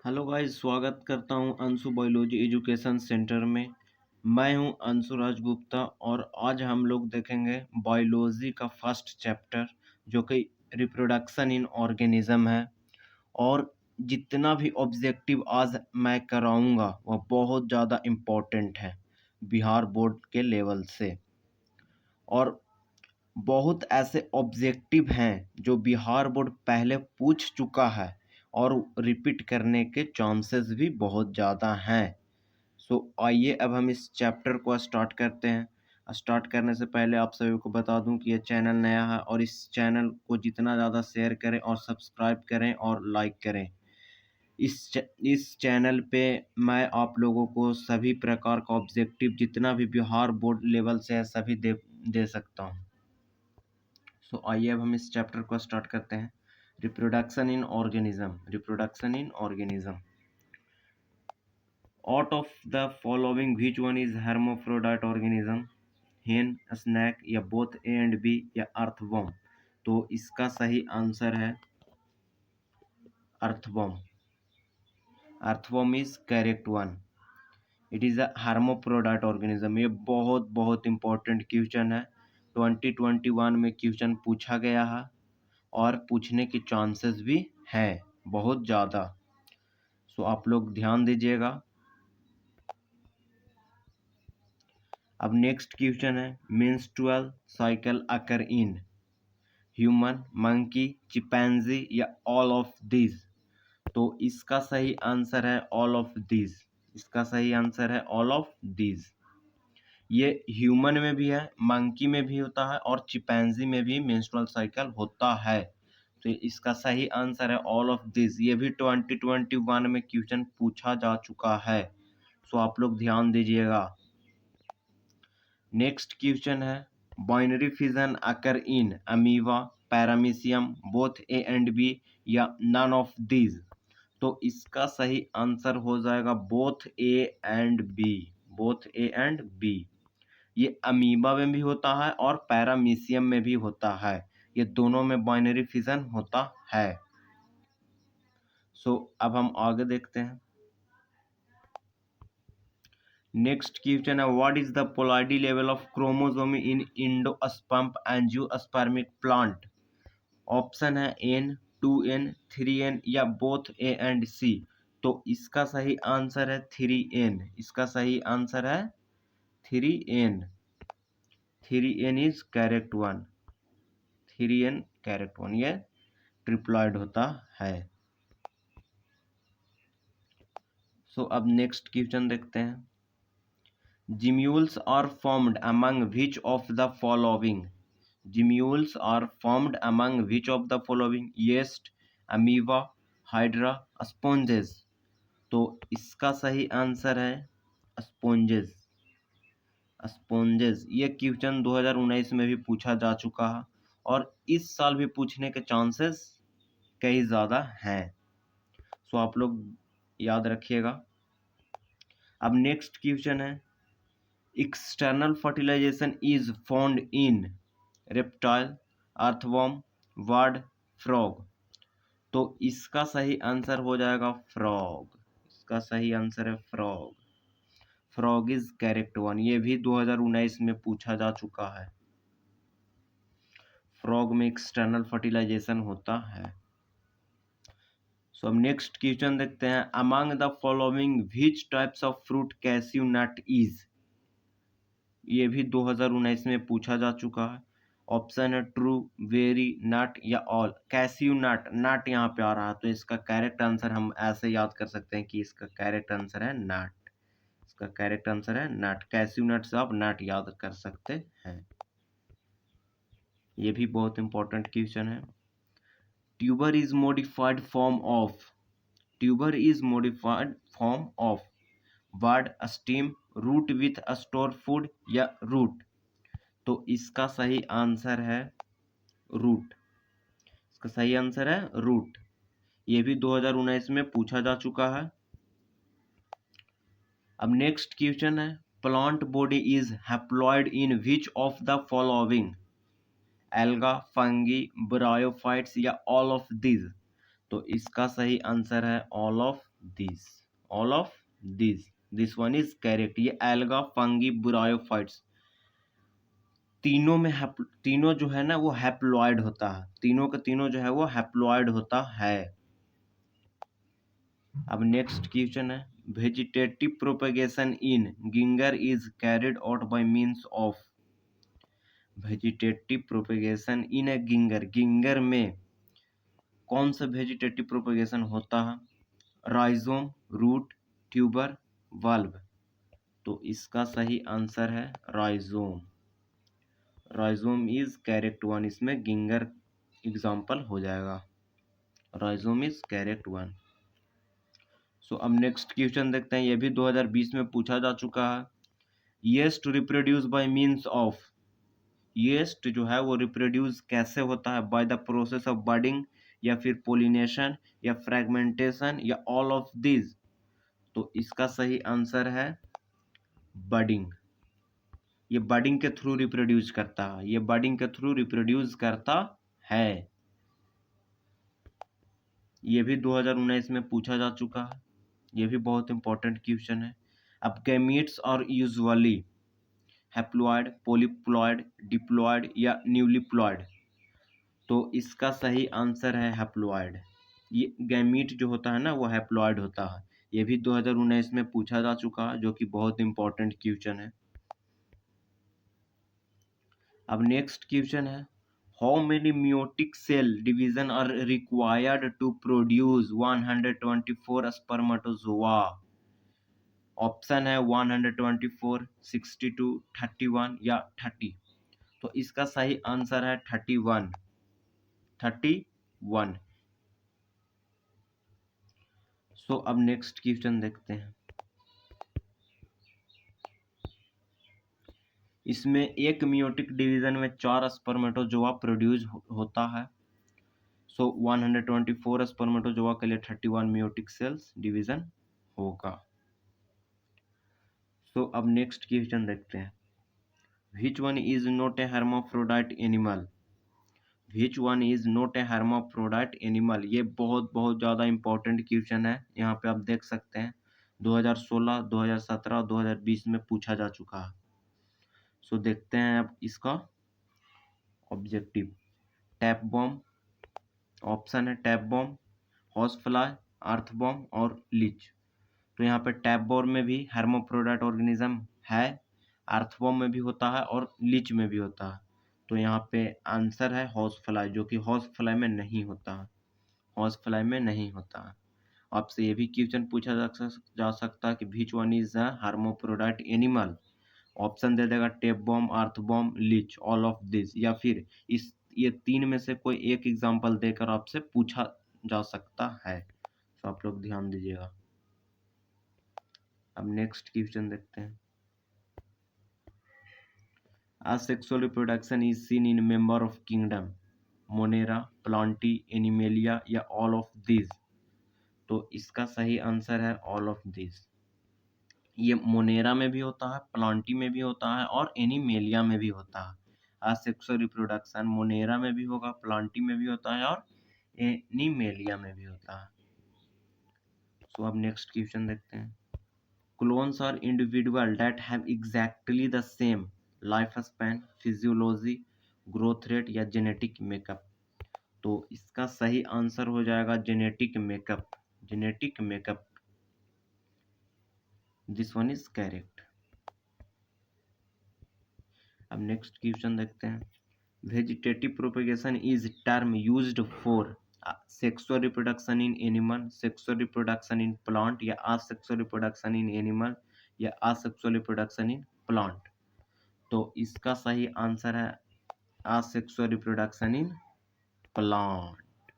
Hello guys, स्वागत करता हूं अंशु बायोलॉजी एजुकेशन सेंटर में। मैं हूं अंशु राजगुप्ता और आज हम लोग देखेंगे बायोलॉजी का फर्स्ट चैप्टर जो कि रिप्रोडक्शन इन ऑर्गेनिज्म है। और जितना भी ऑब्जेक्टिव आज मैं कराऊंगा वह बहुत ज़्यादा इम्पोर्टेंट है बिहार बोर्ड के लेवल से। और बहुत ऐसे ऑब्जेक्टिव हैं जो बिहार बोर्ड पहले पूछ चुका है और रिपीट करने के चांसेस भी बहुत ज़्यादा हैं। सो आइए अब हम इस चैप्टर को स्टार्ट करते हैं। स्टार्ट करने से पहले आप सभी को बता दूं कि ये चैनल नया है और इस चैनल को जितना ज़्यादा शेयर करें और सब्सक्राइब करें और लाइक करें। इस चैनल पे मैं आप लोगों को सभी प्रकार का ऑब्जेक्टिव जितना भी बिहार बोर्ड लेवल से है सभी दे सकता हूँ। सो आइए अब हम इस चैप्टर को स्टार्ट करते हैं। Reproduction in organism. Out of the following which one is hermaphrodite organism? hen, snake या बोथ ए एंड बी या अर्थवॉर्म? तो इसका सही आंसर है earthworm. Earthworm is correct one. It is a hermaphrodite organism। ये बहुत बहुत इम्पोर्टेंट क्वेश्चन है। 2021 में क्वेश्चन पूछा गया है और पूछने के चांसेस भी हैं बहुत ज़्यादा। सो आप लोग ध्यान दीजिएगा। अब नेक्स्ट क्वेश्चन है, menstrual cycle occur in human, monkey, chimpanzee या ऑल ऑफ दीज? तो इसका सही आंसर है ऑल ऑफ दीज। इसका सही आंसर है ऑल ऑफ दीज। ये ह्यूमन में भी है, मंकी में भी होता है और चिंपैंजी में भी मेंस्ट्रुअल साइकिल होता है। तो इसका सही आंसर है ऑल ऑफ दिस। ये भी 2021 में क्वेश्चन पूछा जा चुका है। सो आप लोग ध्यान दीजिएगा। नेक्स्ट क्वेश्चन है, binary fission occur in amoeba, paramecium, both A and B या नन ऑफ दीज? तो इसका सही आंसर हो जाएगा both A and B. Both A and B. ये अमीबा में भी होता है और पैरामीशियम में भी होता है। ये दोनों में बाइनरी फिजन होता है। सो अब हम आगे देखते हैं। नेक्स्ट क्वेश्चन है, what is the polarity level of chromosome in endosperm angiospermic plant? Option है N, 2N, 3N या बोथ A एंड C? तो इसका सही आंसर है 3N। इसका सही आंसर है 3N। 3N is correct one. 3N correct one. ये ट्रिप्लॉइड होता है। सो अब नेक्स्ट क्वेश्चन देखते हैं। Gemmules are formed among which of the following? Gemmules are formed among which of the following? Yeast, amoeba, hydra, sponges? तो इसका सही answer है स्पॉन्जेस। स्पॉन्जेस। ये क्वेश्चन 2019 में भी पूछा जा चुका है और इस साल भी पूछने के चांसेस कई ज़्यादा हैं। सो आप लोग याद रखिएगा। अब नेक्स्ट क्वेश्चन है, external fertilization is found in reptile, earthworm, bird, frog? तो इसका सही आंसर हो जाएगा फ्रॉग। इसका सही आंसर है frog. Frog is correct one. ये भी 2019 में पूछा जा चुका है। फ्रॉग में एक्सटर्नल फर्टिलाइजेशन होता है। सो अब नेक्स्ट क्वेश्चन देखते हैं, among the following which types of fruit cashew nut is? ये भी 2019 में पूछा जा चुका है। ऑप्शन है ट्रू, वेरी, नट या ऑल। कैस्यू नट, नट यहाँ पे आ रहा है तो इसका करेक्ट आंसर हम ऐसे याद कर सकते हैं कि इसका करेक्ट आंसर है नट। इसका करेक्ट आंसर है नट। कैस्यू नट से आप नट याद कर सकते हैं। ये भी बहुत इंपॉर्टेंट क्वेश्चन है। Tuber is modified form of, tuber is modified form of bud, stem, root with store food या रूट? तो इसका सही आंसर है रूट। इसका सही आंसर है रूट। ये भी 2019 में पूछा जा चुका है। अब नेक्स्ट क्वेश्चन है, plant body is haploid in which of the following? Alga, fungi, bryophytes या ऑल ऑफ दिस? तो इसका सही आंसर है all of this, all of this one is correct. ये एल्गा, फंगी, ब्रायोफाइट्स तीनों में तीनों जो है ना वो हैप्लॉइड होता है, तीनों के तीनों जो है वो हैप्लॉइड होता है। अब नेक्स्ट क्वेश्चन है, vegetative propagation in ginger is carried out by means of. Vegetative propagation in a ginger, ginger में कौन सा वेजिटेटिव प्रोपेगेशन होता है? राइजोम, रूट, ट्यूबर, वाल्व। तो इसका सही आंसर है rhizome. Rhizome is correct one, इसमें गिंगर एग्जाम्पल हो जाएगा। Rhizome is correct one. So अब नेक्स्ट क्वेश्चन देखते हैं, ये भी 2020 में पूछा जा चुका है। Yeast reproduce by means of. Yeast जो है वो रिप्रोड्यूस कैसे होता है? By the process of budding, या फिर पोलिनेशन, या फ्रेगमेंटेशन, या ऑल ऑफ दिस। तो इसका सही आंसर है बडिंग। ये बडिंग के थ्रू रिप्रोड्यूस करता है, ये बडिंग के थ्रू रिप्रोड्यूस करता है। ये भी 2019 में पूछा जा चुका है, ये भी बहुत इंपॉर्टेंट क्वेश्चन है। अब गैमीट्स और यूजुअली हैप्लॉइड, पॉलीप्लॉइड, डिप्लॉइड, या न्यूलीप्लॉइड। तो इसका सही आंसर है हैप्लॉइड। ये गैमीट जो होता है ना वो हैप्लॉइड होता है। ये भी 2019 में पूछा जा चुका है, जो कि बहुत इंपॉर्टेंट क्वेश्चन है। अब नेक्स्ट क्वेश्चन है, how many meiotic cell division are required to produce 124 spermatozoa? Option है 124, 62, 31 या 30। तो इसका सही आंसर है 31। 31। सो अब नेक्स्ट क्वेश्चन देखते हैं। इसमें एक मियोटिक डिवीजन में 4 स्पर्मेटोजोआ प्रोड्यूस होता है। सो 124 स्पर्मेटोजोआ के लिए 31 मियोटिक सेल्स डिवीजन होगा। सो अब नेक्स्ट क्वेश्चन देखते हैं, which one is not a hermaphrodite animal? Which one is not a hermaphrodite animal? ये बहुत बहुत ज़्यादा इंपॉर्टेंट क्वेश्चन है। यहाँ पे आप देख सकते हैं 2016, 2017 और 2020 में पूछा जा चुका है। सो देखते हैं अब इसका ऑब्जेक्टिव। टैप बॉम्ब, ऑप्शन है टैप बॉम्ब, हॉर्स फ्लाई, अर्थ बॉम्ब और लीच। तो यहाँ पे टैप बॉम्ब में भी hermaphrodite ऑर्गेनिज्म है, अर्थ बॉम्ब में भी होता है और लीच में भी होता है। तो यहाँ पे आंसर है हॉर्स फ्लाई, जो कि हॉर्स फ्लाई में नहीं होता है। हॉर्स फ्लाई में नहीं होता है। आपसे ये भी क्वेश्चन पूछा जा सकता है कि which one is a hermaphrodite animal? Option दे देगा tapeworm, earthworm, leech, all of this, या फिर इस ये तीन में से कोई एक एग्जांपल देकर आपसे पूछा जा सकता है। तो आप लोग ध्यान दीजिएगा। अब नेक्स्ट क्वेश्चन देखते हैं, asexual reproduction is seen in member of kingdom, Monera, Plantae, animalia, या ऑल ऑफ दिस। तो इसका सही आंसर है ऑल ऑफ दिस। ये मोनेरा में भी होता है, प्लांटी में भी होता है और एनिमेलिया में भी होता है। असेक्सुअल रिप्रोडक्शन मोनेरा में भी होगा, प्लांटी में भी होता है और एनिमेलिया में भी होता है। सो अब नेक्स्ट क्वेश्चन देखते हैं, clones are individual that have exactly the same life span, physiology, growth rate, या जेनेटिक मेकअप। तो इसका सही आंसर हो जाएगा genetic makeup. Genetic makeup, this one is correct. अब नेक्स्ट क्वेश्चन देखते हैं, vegetative propagation is term used for sexual reproduction in animal, sexual reproduction in plant, या असेक्सुअल रिप्रोडक्शन इन एनिमल, या असेक्सुअल रिप्रोडक्शन इन प्लांट। तो इसका सही answer है asexual reproduction in plant.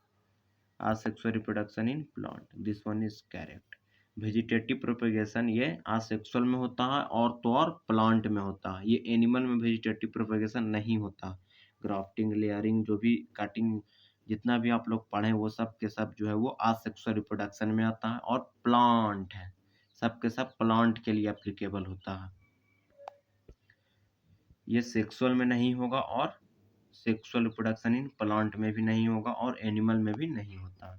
Asexual reproduction in plant, this one is correct. Vegetative propagation ये asexual में होता है और तो और प्लांट में होता है। ये एनिमल में वेजिटेटिव प्रोपेगेशन नहीं होता। ग्राफ्टिंग, लेयरिंग, जो भी कटिंग, जितना भी आप लोग पढ़े वो सब के सब जो है वो असेक्सुअल रिप्रोडक्शन में आता है, और प्लांट है सब के सब प्लांट के लिए एप्लीकेबल होता है। ये सेक्सुअल में नहीं होगा, और सेक्सुअल रिप्रोडक्शन इन प्लांट में भी नहीं होगा, और एनिमल में भी नहीं होता।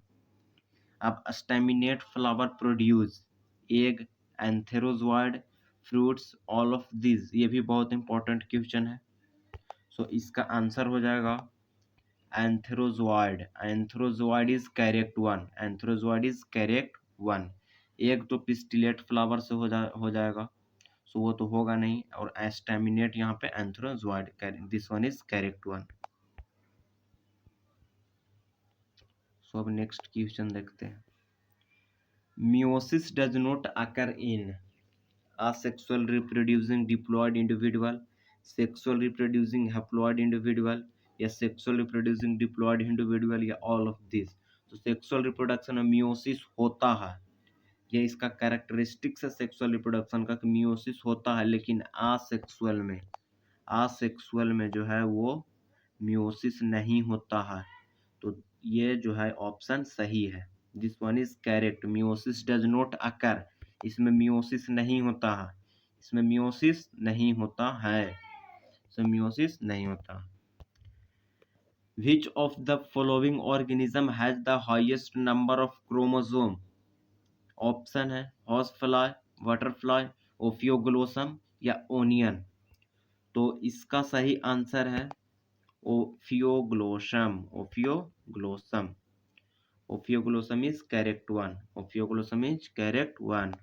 अब staminate flower produce egg, antherozoid, fruits, all of this, ये भी बहुत इंपॉर्टेंट क्वेश्चन है। सो इसका आंसर हो जाएगा antherozoid. Antherozoid is correct one, antherozoid is correct one. एक तो पिस्टिलेट फ्लावर से हो जाएगा, सो वो तो होगा नहीं, और एस्टेमिनेट यहाँ पे antherozoid, this one is correct one. So अब नेक्स्ट क्वेश्चन देखते हैं। Meiosis does not occur in asexual reproducing diploid individual, sexual reproducing haploid individual, या sexual reproducing diploid individual, या all of this। तो सेक्सुअल रिप्रोडक्शन में meiosis होता है, ये इसका कैरेक्टरिस्टिक्स है सेक्सुअल रिप्रोडक्शन का, कि मियोसिस होता है, लेकिन आसेक्सुअल में जो है वो मियोसिस नहीं होता है। तो ये जो है ऑप्शन सही है, this one is correct. Meiosis does not occur, इसमें मियोसिस नहीं होता है, इसमें मियोसिस नहीं होता है, इसमें मियोसिस नहीं होता। Which of the following organism has the highest number of chromosome? Option है हॉर्स फ्लाई, बटरफ्लाई, ओफियोग्लोसम, या ओनियन। तो इसका सही आंसर है Ophioglossum, Ophioglossum. Ophioglossum is correct one, Ophioglossum is correct one.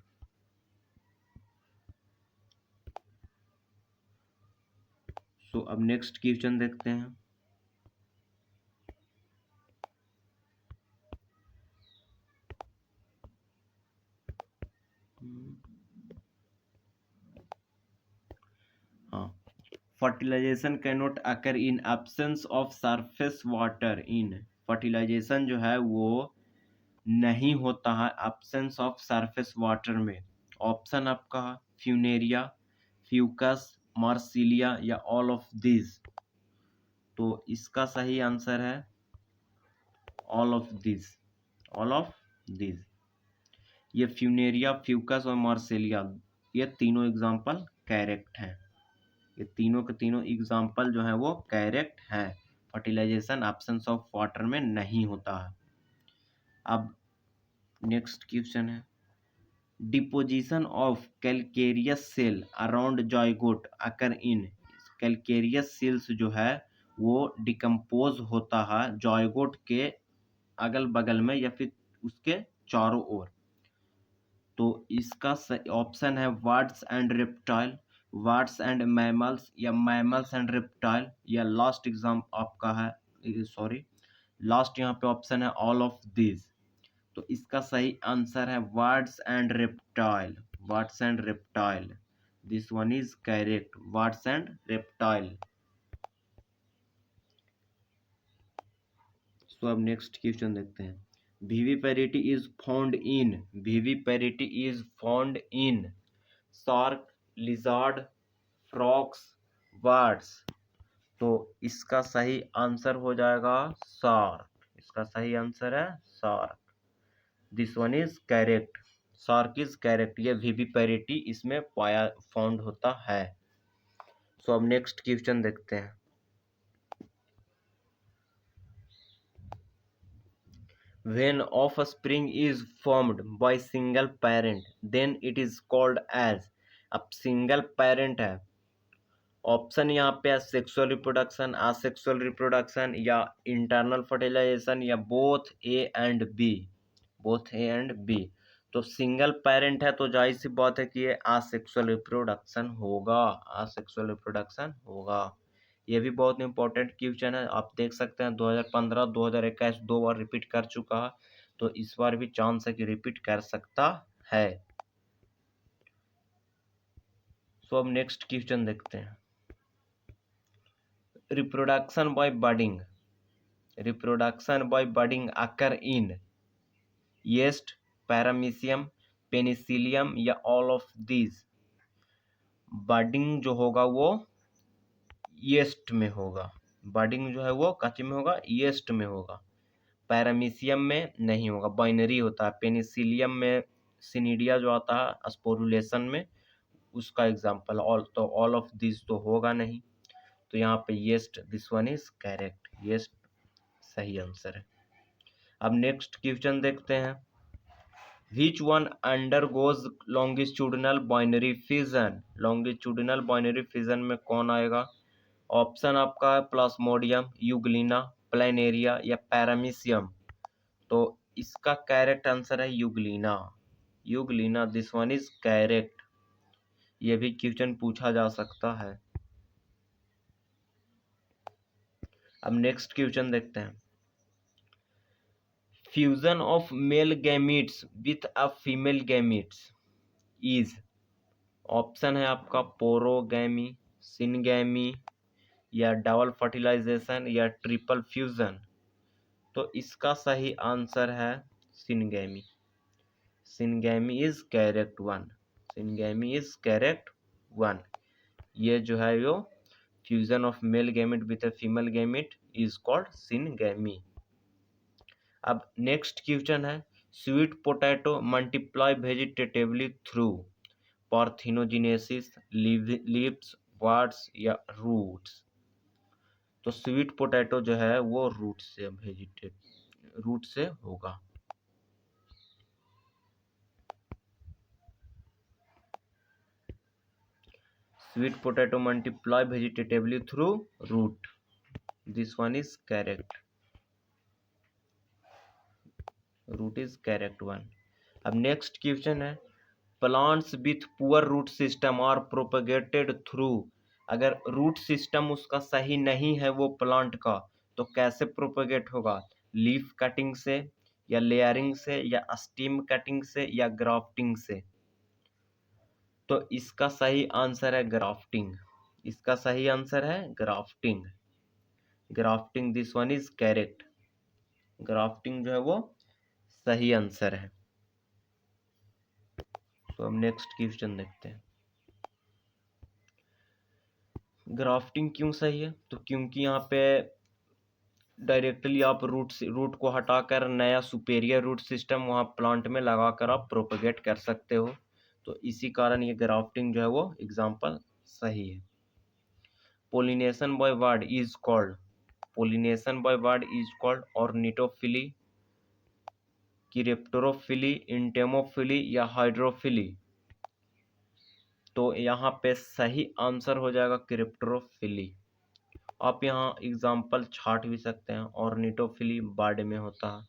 So अब नेक्स्ट क्वेश्चन देखते हैं। हाँ, fertilisation cannot occur in absence of surface water. इन फर्टिलाइजेशन जो है वो नहीं होता है एब्सेंस ऑफ सरफेस वाटर में। ऑप्शन आपका फ्यूनेरिया, फ्यूकस, मार्सिलिया, या ऑल ऑफ दिस। तो इसका सही आंसर है all of this, all of this. ये फ्यूनेरिया, फ्यूकस और मार्सिलिया, ये तीनों एग्जाम्पल करेक्ट हैं, ये तीनों के तीनों एग्जाम्पल जो है वो करेक्ट है। फर्टिलाइजेशन एब्सेंस ऑफ वाटर में नहीं होता है। अब नेक्स्ट क्वेश्चन है। Deposition of calcareous shell around zygote occur in. Calcareous shells जो है वो डिकम्पोज होता है जाइगोट के अगल बगल में या फिर उसके चारों ओर। तो इसका ऑप्शन है birds and reptile, birds and mammals, या मैमल्स एंड रेप्टाइल, या लास्ट एग्जाम आपका है सॉरी लास्ट यहाँ पे ऑप्शन है ऑल ऑफ दिस। तो इसका सही आंसर है birds and reptile, birds and reptile, this one is correct, birds and reptile. So अब नेक्स्ट क्वेश्चन देखते हैं। Viviparity is found in, viviparity is found in shark, lizard, frogs, birds. तो इसका सही आंसर हो जाएगा शार्क, इसका सही आंसर है shark, this one is correct, shark is correct. ये विविपेरिटी इसमें पाया फाउंड होता है। सो अब नेक्स्ट क्वेश्चन देखते हैं। When offspring is formed by single parent, then it is called as। अब सिंगल पेरेंट है, ऑप्शन यहाँ पे सेक्सुअल रिप्रोडक्शन, असेक्सुअल रिप्रोडक्शन, या इंटरनल फर्टिलाइजेशन, या both A and B, both A and B. तो single parent है तो जाहिर सी बात है कि ये असेक्सुअल रिप्रोडक्शन होगा, असेक्सुअल रिप्रोडक्शन होगा। ये भी बहुत इंपॉर्टेंट क्वेश्चन है, आप देख सकते हैं 2015 2021 दो बार रिपीट कर चुका है, तो इस बार भी चांस है कि रिपीट कर सकता है। सो अब नेक्स्ट क्वेश्चन देखते हैं। Reproduction by budding, reproduction by budding occur in yeast, paramecium, Penicillium, या ऑल ऑफ दिस। बडिंग जो होगा वो येस्ट में होगा, बडिंग जो है वो कच्चे में होगा, येस्ट में होगा। पैरामीशियम में नहीं होगा, बाइनरी होता है। पेनिसिलियम में सिनिडिया जो आता है स्पोरुलेशन में, उसका एग्जाम्पल। ऑल तो ऑल ऑफ दिस तो होगा नहीं, तो यहाँ पे yeast, this one is correct, yeast सही आंसर है। अब नेक्स्ट क्वेश्चन देखते हैं। Which one undergoes longitudinal binary fission, longitudinal binary fission में कौन आएगा? ऑप्शन आपका है प्लाज्मोडियम, यूग्लिना, प्लेनेरिया या पैरामीशियम। तो इसका करेक्ट आंसर है Euglena, Euglena, this one is correct. ये भी क्वेश्चन पूछा जा सकता है। अब नेक्स्ट क्वेश्चन देखते हैं। Fusion of male gametes with a female gametes is, option है आपका पोरोगैमी, सिनगैमी या डबल फर्टिलाइजेशन या ट्रिपल फ्यूजन। तो इसका सही आंसर है syngamy, syngamy is correct one, syngamy is correct one. ये जो है वो fusion of male gamete with a female gamete is called syngamy. अब नेक्स्ट क्वेश्चन है, sweet potato multiply vegetatively through parthenogenesis, leaves, birds या roots. तो sweet potato जो है वो रूट से रूट से होगा। Sweet potato multiply vegetatively through root, this one is correct, root is correct one. अब नेक्स्ट क्वेश्चन है, plants with poor root system are propagated through, अगर रूट सिस्टम उसका सही नहीं है वो प्लांट का, तो कैसे प्रोपगेट होगा? लीफ कटिंग से या लेयरिंग से या स्टीम कटिंग से या ग्राफ्टिंग से। तो इसका सही आंसर है ग्राफ्टिंग, इसका सही आंसर है grafting, grafting, this one is correct, grafting जो है वो सही आंसर है। तो हम नेक्स्ट क्वेश्चन देखते हैं। ग्राफ्टिंग क्यों सही है? तो क्योंकि यहाँ पे डायरेक्टली आप रूट को हटाकर नया सुपेरियर रूट सिस्टम वहाँ प्लांट में लगाकर आप प्रोपेगेट कर सकते हो। तो इसी कारण ये ग्राफ्टिंग जो है वो एग्जाम्पल सही है। Pollination by bird is called, pollination by bird is called ornithophily, chiropterophily, entomophily या हाइड्रोफिली। तो यहाँ पे सही आंसर हो जाएगा क्रिप्टोरोफिली। आप यहाँ एग्जाम्पल छाट भी सकते हैं, ऑर्निटोफिली बर्ड में होता है,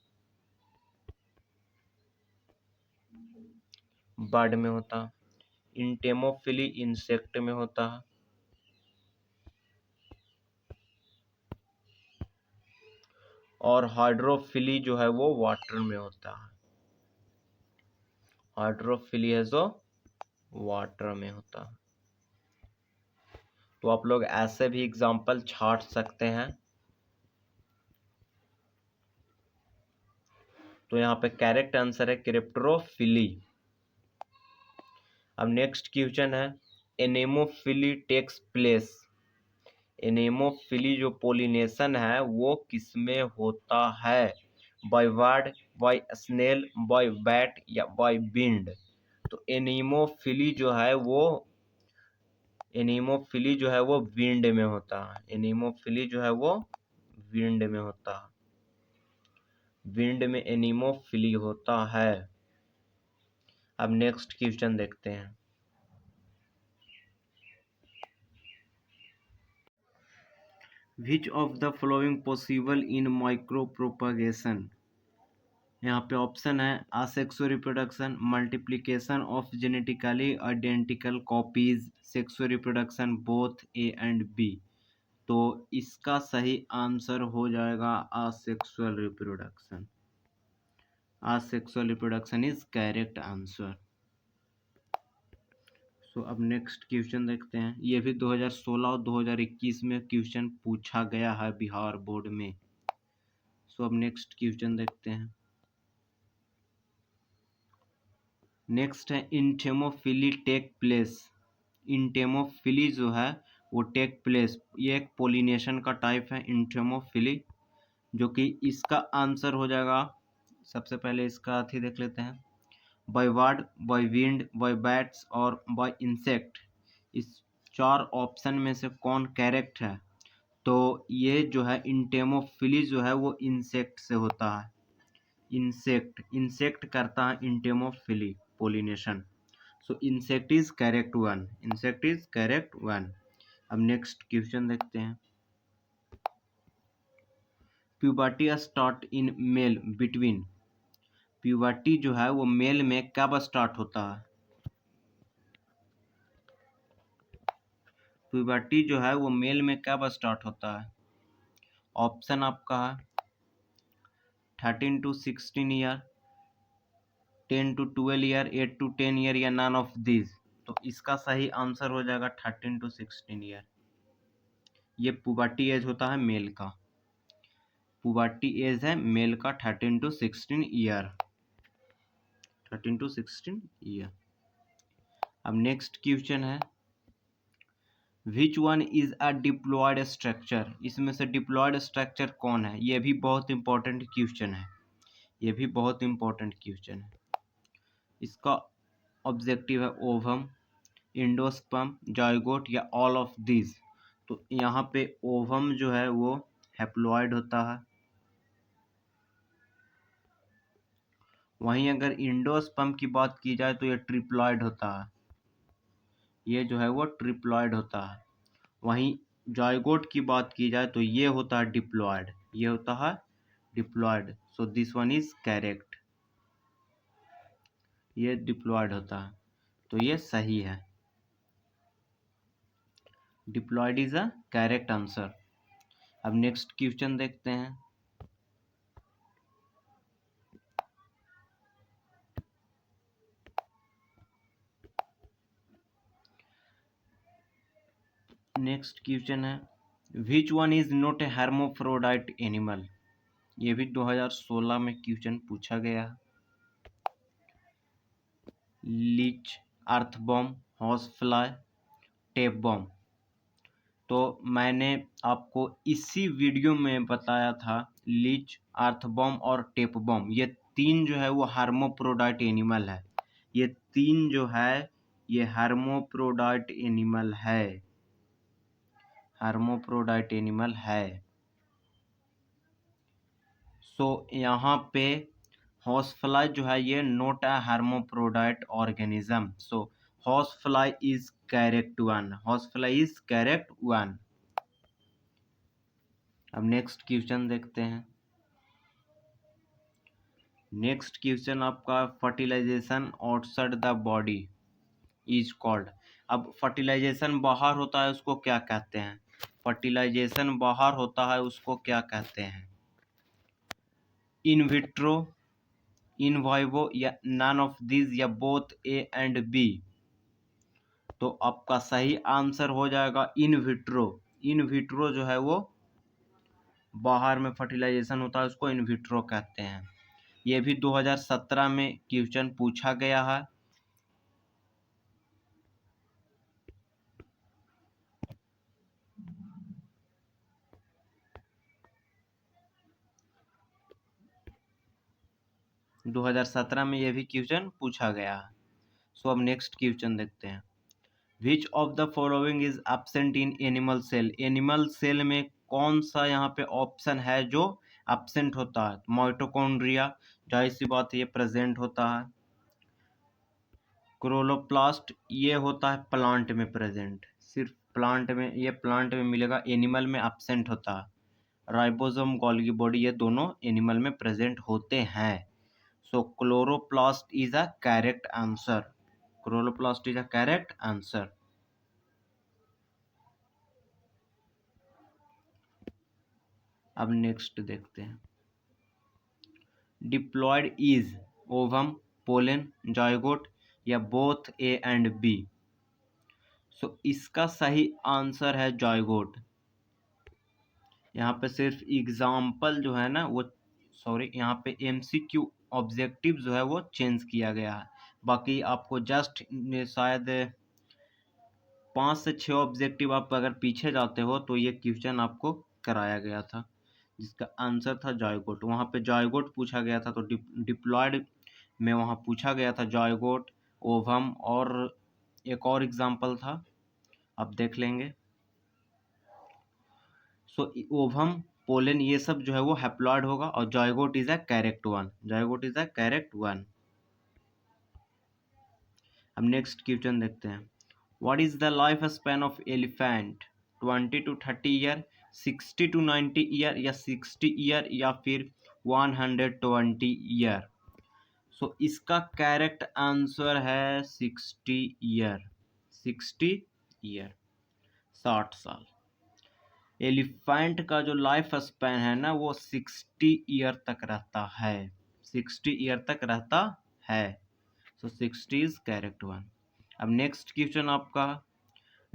बर्ड में होता है, इंटेमोफिली इंसेक्ट में होता है, और हाइड्रोफिली जो है वो वाटर में होता है, हाइड्रोफिली है जो वाटर में होता है। तो आप लोग ऐसे भी एग्जाम्पल छाट सकते हैं। तो यहाँ पे करेक्ट आंसर है क्रिप्टोरोफिली। अब नेक्स्ट क्वेश्चन है, एनेमोफिली टेक्स प्लेस, एनेमोफिली जो पोलिनेशन है वो किसमें होता है? By bird, by snail, by bat या बाय विंड। तो एनीमोफिली जो है वो, एनीमोफिली जो है वो विंड में होता है, एनीमोफिली जो है वो विंड में होता है, विंड में एनीमोफिली होता है। अब नेक्स्ट क्वेश्चन देखते हैं। Which of the following possible in micro propagation, यहाँ पे ऑप्शन है asexual reproduction, multiplication of genetically identical copies, sexual reproduction, both A and B. तो इसका सही आंसर हो जाएगा asexual reproduction, asexual reproduction is correct answer. So अब next question देखते हैं। ये भी 2016 और 2021 में क्वेश्चन पूछा गया है बिहार बोर्ड में। सो अब नेक्स्ट क्वेश्चन देखते हैं। नेक्स्ट है इंटेमोफिली टेक प्लेस, इंटेमोफिली जो है वो टेक प्लेस, ये एक पोलिनेशन का टाइप है इंटेमोफिली, जो कि इसका आंसर हो जाएगा, सबसे पहले इसका अथी देख लेते हैं, by bird, by wind, by bats और बाय इंसेक्ट। इस चार ऑप्शन में से कौन करेक्ट है? तो ये जो है इंटेमोफिली जो है वो इंसेक्ट से होता है, इंसेक्ट करता है entomophily pollination. So insect is correct one. अब नेक्स्ट क्वेश्चन देखते हैं। Puberty start in male between. Puberty जो है वो मेल में कब स्टार्ट होता है? प्यूबर्टी जो है वो मेल में कब स्टार्ट होता है? ऑप्शन आपका है 13 to 16 year, 10 to 12 year, 8 to 10 year या नन ऑफ दिस। तो इसका सही आंसर हो जाएगा 13 to 16 ईयर। ये पुबर्टी एज होता है मेल का। पुबर्टी एज है मेल का 13 to 16 ईयर। 13 to 16 year. अब नेक्स्ट क्वेश्चन है which one is a diploid structure. इसमें से डिप्लॉयड स्ट्रक्चर कौन है? ये भी बहुत इंपॉर्टेंट क्वेश्चन है। ये भी बहुत इंपॉर्टेंट क्वेश्चन है। इसका ऑब्जेक्टिव है ओवम, इंडोस्पर्म, जाइगोट या ऑल ऑफ दिस। तो यहाँ पे ओवम जो है वो हैप्लॉयड होता है। वहीं अगर इंडोस्पर्म की बात की जाए तो ये ट्रिप्लॉयड होता है। ये जो है वो ट्रिप्लॉयड होता है। वहीं जाइगोट की बात की जाए तो ये होता है डिप्लॉयड। ये होता है diploid. So this one is correct. ये डिप्लॉयड होता है तो ये सही है। Diploid is a correct answer. अब नेक्स्ट क्वेश्चन देखते हैं। नेक्स्ट क्वेश्चन है which one is not a hermaphrodite animal. ये भी 2016 में क्वेश्चन पूछा गया। Leech, earthworm, horse fly, tape worm. तो मैंने आपको इसी वीडियो में बताया था लीच, अर्थबॉम और टेप बॉम ये तीन जो है वो hermaphrodite एनिमल है। ये तीन जो है ये hermaphrodite एनिमल है। hermaphrodite एनिमल है। सो यहाँ पे हॉर्स फ्लाई जो है ये not a hermaphrodite organism. So horse fly is correct one. Horse fly is correct one. अब नेक्स्ट क्वेश्चन देखते हैं। नेक्स्ट क्वेश्चन आपका fertilization outside the body is called. अब फर्टिलाइजेशन बाहर होता है उसको क्या कहते हैं? फर्टिलाइजेशन बाहर होता है उसको क्या कहते हैं? इन विट्रो, इन वाइवो या नन ऑफ दिस या बोथ ए एंड बी। तो आपका सही आंसर हो जाएगा इन विट्रो। इन विट्रो जो है वो बाहर में फर्टिलाइजेशन होता है उसको इन विट्रो कहते हैं। ये भी 2017 में क्वेश्चन पूछा गया है। दो हजार 17 में ये भी क्वेश्चन पूछा गया है। सो अब नेक्स्ट क्वेश्चन देखते हैं। Which of the following is absent in animal cell. Animal cell में कौन सा यहाँ पे ऑप्शन है जो एब्सेंट होता है? माइटोकॉन्ड्रिया, जाहिर सी बात है ये प्रेजेंट होता है। क्लोरोप्लास्ट ये होता है प्लांट में प्रेजेंट, सिर्फ प्लांट में, ये प्लांट में मिलेगा, एनिमल में एब्सेंट होता है। राइबोसोम, गोल्गी बॉडी ये दोनों एनिमल में प्रेजेंट होते हैं। So chloroplast is a correct answer. Chloroplast is a correct answer. अब नेक्स्ट देखते हैं। Diploid is ovum, pollen, zygote या both A and B. So इसका सही आंसर है जाइगोट। यहाँ पे सिर्फ एग्जाम्पल जो है ना वो, सॉरी, यहाँ पे एमसीक्यू ऑब्जेक्टिव जो है वो चेंज किया गया है। बाकी आपको जस्ट शायद 5 से 6 ऑब्जेक्टिव आप अगर पीछे जाते हो तो ये क्वेश्चन आपको कराया गया था जिसका आंसर था जाइगोट। वहाँ पे जाइगोट पूछा गया था तो डिप्लॉयड में वहाँ पूछा गया था जाइगोट, ओवम और एक और एग्जाम्पल था, आप देख लेंगे। सो ओवम पोलन, ये सब जो है वो हैप्लॉइड होगा और zygote is a correct one, zygote is a correct one. अब नेक्स्ट क्वेश्चन देखते हैं। What is the life span of elephant? 20 to 30 year, 60 to 90 year, या 60 ईयर, या फिर 120 ईयर? सो इसका करेक्ट आंसर है 60 ईयर, 60 ईयर, 60 साल। एलिफेंट का जो लाइफ स्पैन है ना वो 60 ईयर तक रहता है, 60 ईयर तक रहता है। सो 60 इज करेक्ट वन। अब नेक्स्ट क्वेश्चन आपका,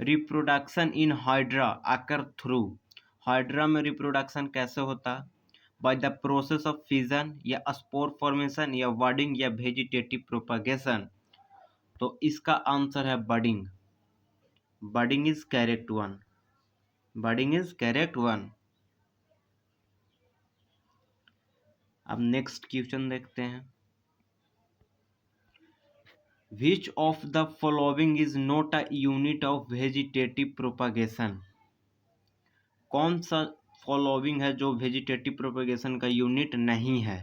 reproduction in hydra occur through, hydra में रिप्रोडक्शन कैसे होता है? By the process of fission, या स्पोर फॉर्मेशन, या बडिंग, या वेजिटेटिव प्रोपगेशन? तो इसका आंसर है budding, budding is correct one, budding is correct one. अब नेक्स्ट क्वेश्चन देखते हैं। Which of the following is not a unit of vegetative propagation? कौन सा फॉलोइंग है जो वेजिटेटिव प्रोपेगेशन का यूनिट नहीं है?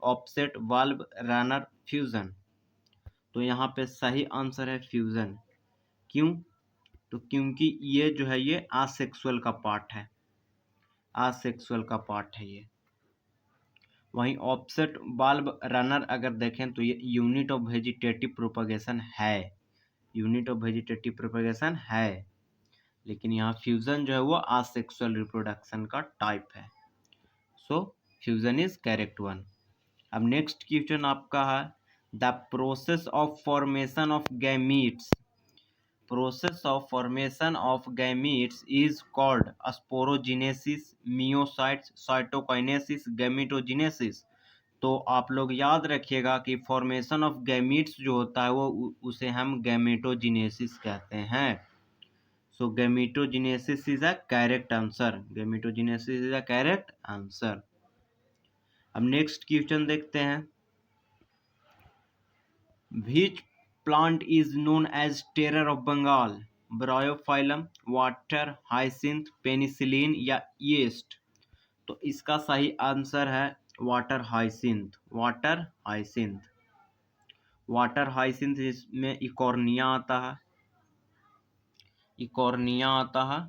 Offset, valve, runner, fusion? तो यहाँ पे सही आंसर है फ्यूजन। क्यों? तो क्योंकि ये जो है ये आसेक्सुअल का पार्ट है, आसेक्सुअल का पार्ट है ये। वहीं ऑफसेट, वाल्व, रनर अगर देखें तो ये यूनिट ऑफ वेजिटेटिव प्रोपेगेशन है, यूनिट ऑफ वेजिटेटिव प्रोपेगेशन है। लेकिन यहाँ फ्यूजन जो है वो आसेक्सुअल रिप्रोडक्शन का टाइप है। So fusion is correct one. अब नेक्स्ट क्वेश्चन आपका है, the process of formation of gametes, process of formation of gametes is called sporogenesis, meiocytes, cytokinesis, gametogenesis? तो आप लोग याद रखिएगा कि फॉर्मेशन ऑफ गैमीट्स जो होता है वो उसे हम गैमेटोजिनेसिस कहते हैं। So gametogenesis is a correct answer, gametogenesis is a correct answer. अब नेक्स्ट क्वेश्चन देखते हैं। Which plant is known as terror of Bengal? Bryophyllum, water hyacinth, penicillin, या ईस्ट? तो इसका सही आंसर है water hyacinth, water hyacinth. Water hyacinth इसमें Eichhornia आता है, इकॉर्निया आता है,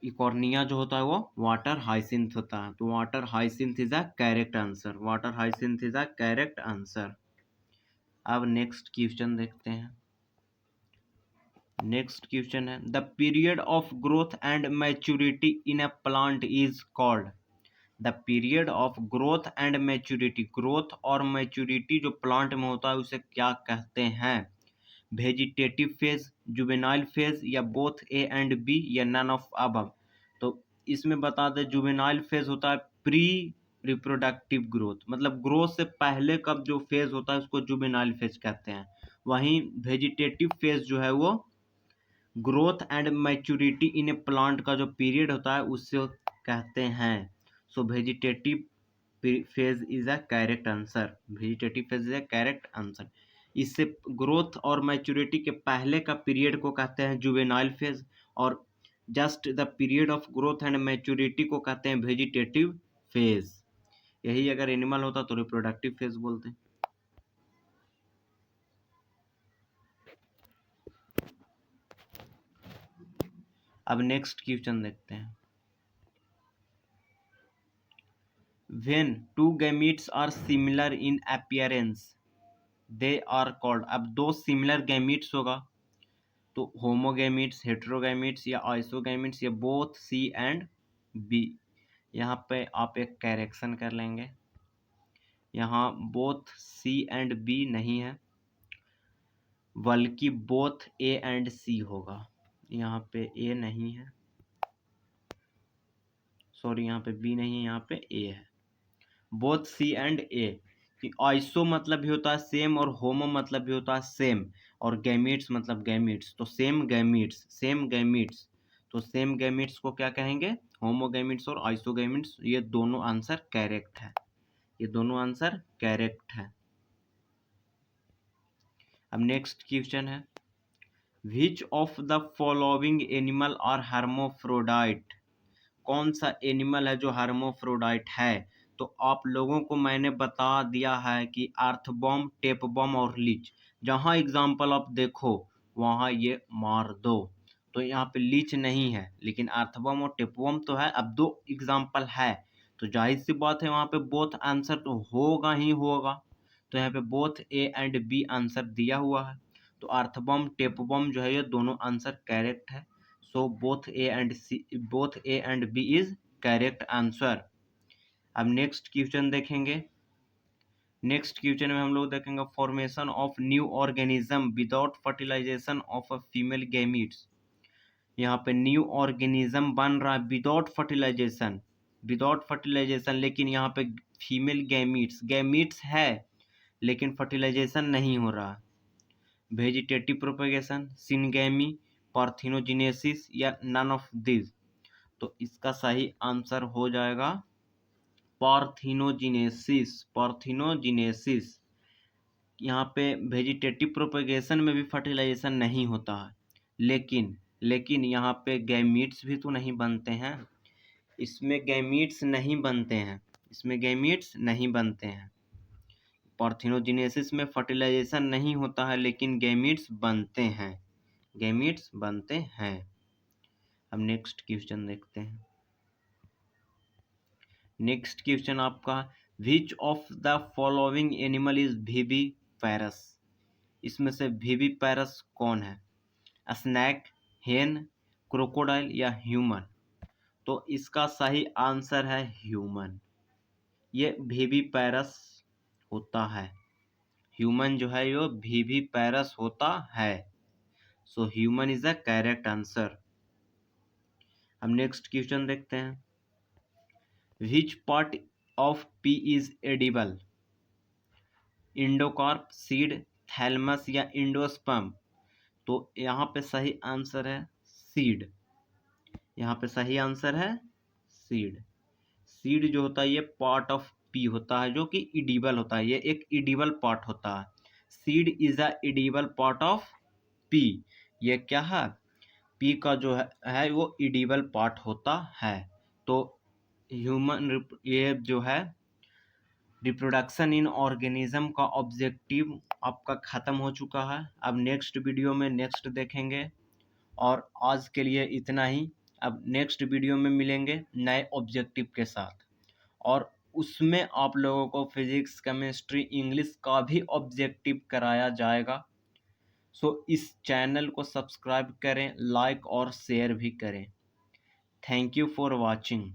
इकॉर्निया जो होता है वो वाटर हाइसिंथ होता है। तो water hyacinth is a correct answer, water hyacinth is a correct answer. अब नेक्स्ट क्वेश्चन देखते हैं। नेक्स्ट क्वेश्चन है, the period of growth and maturity in a plant is called? The period of growth and maturity, growth और maturity जो plant में होता है उसे क्या कहते हैं? वेजिटेटिव फेज, जुवेनाइल फेज, या बोथ ए एंड बी, या नन ऑफ अबव? तो इसमें बता दें जुवेनाइल फेज होता है प्री रिप्रोडक्टिव ग्रोथ, मतलब ग्रोथ से पहले कब जो फेज होता है उसको जुवेनाइल फेज कहते हैं। वहीं वेजिटेटिव फेज जो है वो growth and maturity in a plant का जो पीरियड होता है उससे कहते हैं। So vegetative phase is a correct answer, vegetative phase is a correct answer. इससे ग्रोथ और मैच्योरिटी के पहले का पीरियड को कहते हैं जुवेनाइल फेज, और just the period of growth and maturity को कहते हैं वेजिटेटिव फेज। यही अगर एनिमल होता तो रिप्रोडक्टिव फेज बोलते हैं। अब नेक्स्ट क्वेश्चन देखते हैं। When two gametes are similar in appearance, they are called? अब दो सिमिलर गैमीट्स होगा तो होमोगैमीट्स, हेट्रोगैमीट्स, या आइसोगैमीट्स, या बोथ सी एंड बी? यहाँ पे आप एक करेक्शन कर लेंगे, यहाँ बोथ सी एंड बी नहीं है बल्कि बोथ ए एंड सी होगा। यहाँ पे ए नहीं है, सॉरी यहाँ पे बी नहीं है, यहाँ पे ए है। Both C and A. Iso मतलब भी होता है सेम, और होमो मतलब भी होता है सेम, और गैमीट्स मतलब गैमीट्स, तो सेम गैमीट्स, सेम गैमीट्स। तो सेम गैमीट्स को क्या कहेंगे? होमोगैमीट्स और आइसोगैमीट्स। ये दोनों आंसर करेक्ट है, ये दोनों आंसर करेक्ट है। अब नेक्स्ट क्वेश्चन है, which of the following animal are hermaphrodite? कौन सा एनिमल है जो हर्माफ्रोडाइट है, तो आप लोगों को मैंने बता दिया है कि अर्थवर्म, टेपवर्म और लीच। जहाँ एग्जाम्पल आप देखो वहाँ ये मार दो। तो यहाँ पे लीच नहीं है, लेकिन अर्थवर्म और टेपवर्म तो है। अब 2 एग्जाम्पल है, तो जाहिर सी बात है वहाँ पे बोथ आंसर तो होगा ही होगा। तो यहाँ पे both A and B answer दिया हुआ है। तो अर्थवर्म, टेपवर्म जो है ये दोनों आंसर करेक्ट है। So both A and B is correct answer. अब नेक्स्ट क्वेश्चन देखेंगे। नेक्स्ट क्वेश्चन में हम लोग देखेंगे formation of new organism without fertilization of a female gametes. यहाँ पे न्यू ऑर्गेनिज्म बन रहा है विदाउट फर्टिलाइजेशन, लेकिन यहाँ पे फीमेल गैमीट्स है लेकिन फर्टिलाइजेशन नहीं हो रहा। वेजिटेटिव प्रोपेगेशन, सिनगैमी, पार्थिनोजेनेसिस या नन ऑफ दिस। तो इसका सही आंसर हो जाएगा पार्थिनोजेनेसिस। यहाँ पे वेजिटेटिव प्रोपेगेशन में भी फर्टिलाइजेशन नहीं होता है, लेकिन यहाँ पे गैमीट्स भी तो नहीं बनते हैं। इसमें गैमीट्स नहीं बनते हैं। पार्थिनोजेनेसिस में फर्टिलाइजेशन नहीं होता है लेकिन गैमीट्स बनते हैं। अब नेक्स्ट क्वेश्चन देखते हैं। नेक्स्ट क्वेश्चन आपका, विच of the following animal is viviparous. इसमें से विविपैरस कौन है? स्नैक, हेन, क्रोकोडाइल या ह्यूमन। तो इसका सही आंसर है ह्यूमन। ये विविपैरस होता है। ह्यूमन जो है यो विविपैरस होता है। So human is the correct answer. अब नेक्स्ट क्वेश्चन देखते हैं। Which part of P is edible? Endocarp, seed, thalamus या इंडोस्पर्म। तो यहाँ पे सही आंसर है सीड। सीड जो होता है ये पार्ट ऑफ पी होता है जो कि इडिबल होता है। ये एक इडिबल पार्ट होता है। Seed is a edible part of P. ये क्या है? पी का जो है वो इडिबल पार्ट होता है। तो ह्यूमन ये जो है रिप्रोडक्शन इन ऑर्गेनिज्म का ऑब्जेक्टिव आपका ख़त्म हो चुका है। अब नेक्स्ट वीडियो में नेक्स्ट देखेंगे और आज के लिए इतना ही। अब नेक्स्ट वीडियो में मिलेंगे नए ऑब्जेक्टिव के साथ और उसमें आप लोगों को फिजिक्स, केमिस्ट्री, इंग्लिश का भी ऑब्जेक्टिव कराया जाएगा। सो इस चैनल को सब्सक्राइब करें, लाइक और शेयर भी करें। Thank you for watching.